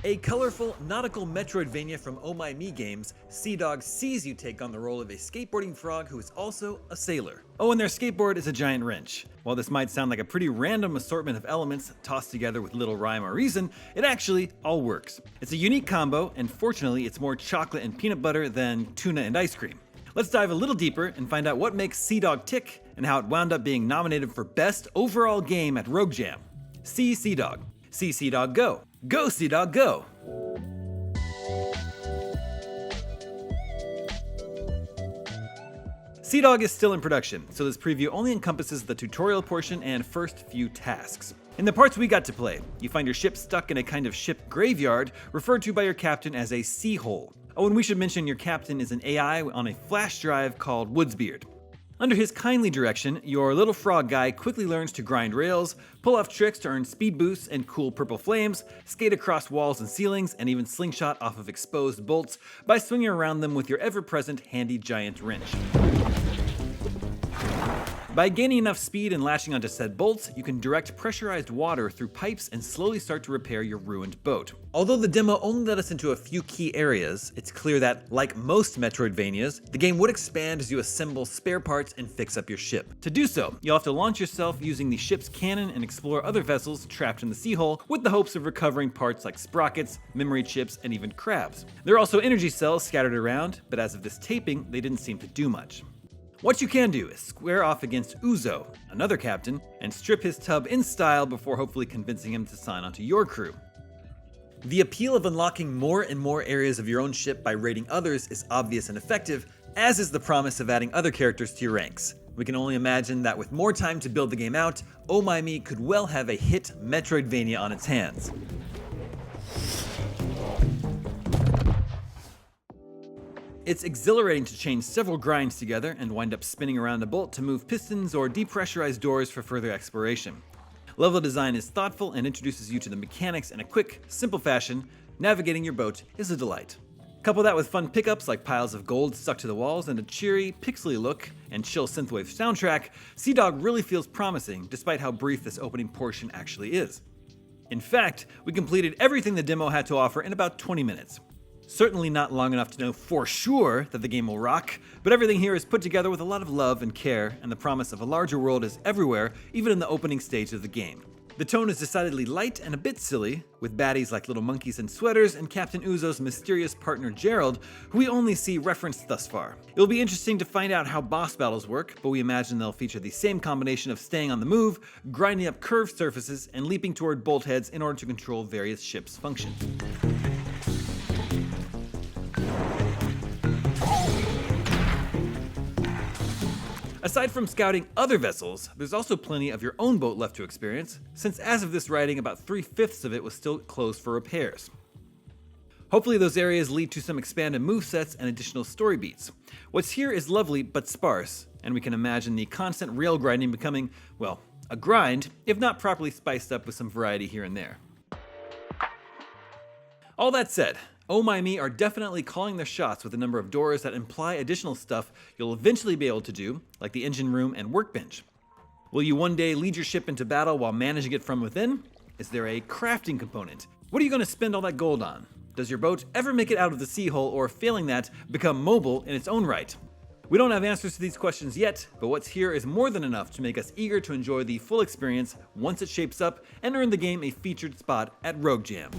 A colorful nautical Metroidvania from Oh My Me Games, Seadog sees you take on the role of a skateboarding frog who is also a sailor. Oh, and their skateboard is a giant wrench. While this might sound like a pretty random assortment of elements tossed together with little rhyme or reason, it actually all works. It's a unique combo, and fortunately it's more chocolate and peanut butter than tuna and ice cream. Let's dive a little deeper and find out what makes Seadog tick and how it wound up being nominated for Best Overall Game at Rogue Jam. See Seadog. See Seadog go. Go Seadog go! Seadog is still in production, so this preview only encompasses the tutorial portion and first few tasks. In the parts we got to play, you find your ship stuck in a kind of ship graveyard, referred to by your captain as a sea hole. Oh, and we should mention your captain is an AI on a flash drive called Woodsbeard. Under his kindly direction, your little frog guy quickly learns to grind rails, pull off tricks to earn speed boosts and cool purple flames, skate across walls and ceilings, and even slingshot off of exposed bolts by swinging around them with your ever-present handy giant wrench. By gaining enough speed and lashing onto said bolts, you can direct pressurized water through pipes and slowly start to repair your ruined boat. Although the demo only led us into a few key areas, it's clear that, like most Metroidvanias, the game would expand as you assemble spare parts and fix up your ship. To do so, you'll have to launch yourself using the ship's cannon and explore other vessels trapped in the sea hole with the hopes of recovering parts like sprockets, memory chips, and even crabs. There are also energy cells scattered around, but as of this taping, they didn't seem to do much. What you can do is square off against Uzo, another captain, and strip his tub in style before hopefully convincing him to sign onto your crew. The appeal of unlocking more and more areas of your own ship by raiding others is obvious and effective, as is the promise of adding other characters to your ranks. We can only imagine that with more time to build the game out, Oh My Me could well have a hit Metroidvania on its hands. It's exhilarating to chain several grinds together and wind up spinning around a bolt to move pistons or depressurize doors for further exploration. Level design is thoughtful and introduces you to the mechanics in a quick, simple fashion. Navigating your boat is a delight. Couple that with fun pickups like piles of gold stuck to the walls and a cheery, pixely look and chill synthwave soundtrack, Seadog really feels promising despite how brief this opening portion actually is. In fact, we completed everything the demo had to offer in about 20 minutes. Certainly not long enough to know for sure that the game will rock, but everything here is put together with a lot of love and care, and the promise of a larger world is everywhere, even in the opening stage of the game. The tone is decidedly light and a bit silly, with baddies like little monkeys in sweaters and Captain Uzo's mysterious partner Gerald, who we only see referenced thus far. It will be interesting to find out how boss battles work, but we imagine they'll feature the same combination of staying on the move, grinding up curved surfaces, and leaping toward bolt heads in order to control various ships' functions. Aside from scouting other vessels, there's also plenty of your own boat left to experience, since as of this writing, about 3/5 of it was still closed for repairs. Hopefully those areas lead to some expanded movesets and additional story beats. What's here is lovely but sparse, and we can imagine the constant rail grinding becoming, well, a grind, if not properly spiced up with some variety here and there. All that said, Oh My Me are definitely calling their shots with a number of doors that imply additional stuff you'll eventually be able to do, like the engine room and workbench. Will you one day lead your ship into battle while managing it from within? Is there a crafting component? What are you going to spend all that gold on? Does your boat ever make it out of the sea hole, or failing that, become mobile in its own right? We don't have answers to these questions yet, but what's here is more than enough to make us eager to enjoy the full experience once it shapes up and earn the game a featured spot at Rogue Jam.